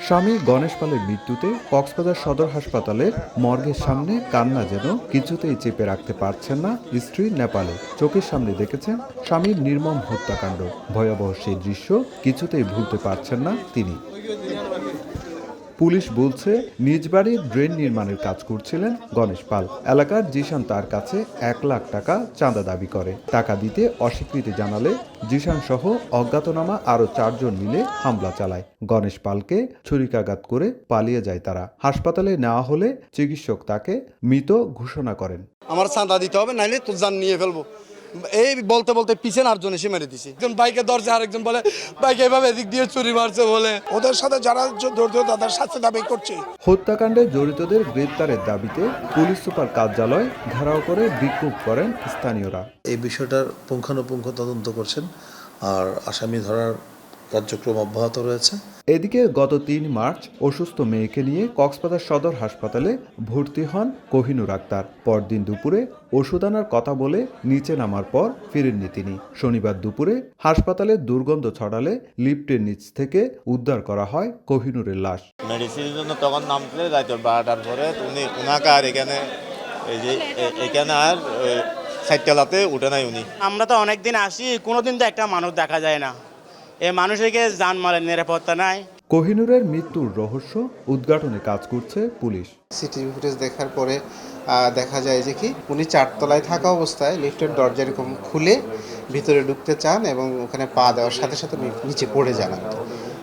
স্বামী গণেশ পালের মৃত্যুতে কক্সবাজার সদর হাসপাতালের মর্গের সামনে কান্না যেন কিছুতেই চেপে রাখতে পারছেন না স্ত্রী নেপালে। চোখের সামনে দেখেছেন স্বামীর নির্মম হত্যাকাণ্ড। ভয়াবহ সেই দৃশ্য কিছুতেই ভুলতে পারছেন না তিনি। পুলিশ বলছে নিজ বাড়ির ড্রেন নির্মাণের কাজ করছিলেন গণেশ পাল। এলাকার জিশান তার কাছে 1 লাখ টাকা চাঁদা দাবি করে। টাকা দিতে অস্বীকৃতি জানালে জিশান সহ অজ্ঞাতনামা আরও 4 জন মিলে হামলা চালায়। গণেশ পালকে ছুরিকাঘাত করে পালিয়ে যায় তারা। হাসপাতালে নেওয়া হলে চিকিৎসক তাকে মৃত ঘোষণা করেন। আমার চাঁদা দিতে হবে, নাইলে তোর জান নিয়ে ফেলবো। এই বলতে বলতে পিছনে আরেকজন এসে মেরে দিছে। একজন বাইকে ধরছে, আরেকজন বলে বাইকে এভাবে এদিক দিয়ে চুরি মারছে বলে। ওদের সাথে যারা জড়িত তাদের শাস্তি দাবি করছে। হত্যাকাণ্ডে জড়িতদের গ্রেপ্তারের দাবিতে পুলিশ সুপার কার্যালয় ঘেরাও করে বিক্ষোভ করেন স্থানীয়রা। এই বিষয়টার পুঙ্খানুপুঙ্খ তদন্ত করছেন আর আসামি ধরার কার্যক্রম অব্যাহত রয়েছে। এদিকে গত 3 মার্চ অসুস্থ মেয়েকে নিয়ে কক্সবাজার সদর হাসপাতালে ভর্তি হন কোহিনুর আক্তার। পরদিন দুপুরে ওষুধ আনার কথা বলে নিচে নামার পর ফিরেননি তিনি। শনিবার দুপুরে হাসপাতালে দুর্গন্ধ ছড়ালে লিফটের নিচ থেকে উদ্ধার করা হয় কোহিনুরের লাশ। মেডিসিনের জন্য তখন নামতে রাত 12টার পরে উনি ওনাকে আর এখানে আর সাইকেলাতে উঠে নাই উনি। আমরা তো অনেকদিন আসি, কোনোদিন তো একটা মানুষ দেখা যায় না। এই মানুষকে জানমালের নিরাপত্তা নাই। কোহিনুরের মৃত্যুর রহস্য উদ্ঘাটনে কাজ করছে পুলিশ। সিসিটিভি ফুটেজ দেখার পরে দেখা যায় যে কি উনি 4 তলায় থাকা অবস্থায় লিফটের দরজা এরকম খুলে ভিতরে ঢুকতে চান এবং ওখানে পা দেওয়ার সাথে সাথে নিচে পড়ে যান।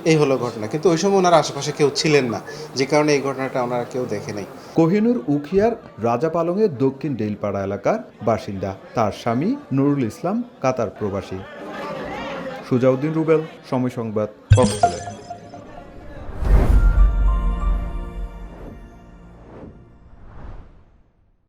এই হলো ঘটনা, কিন্তু ওই সময় ওনার আশেপাশে কেউ ছিলেন না, যে কারণে এই ঘটনাটা ওনারা কেউ দেখে নাই। কোহিনুর উখিয়ার রাজাপালংয়ের দক্ষিণ ডেইলপাড়া এলাকার বাসিন্দা। তার স্বামী নুরুল ইসলাম কাতার প্রবাসী। সুজাউদ্দিন রুবেল, সময় সংবাদ, কক্সবাজার।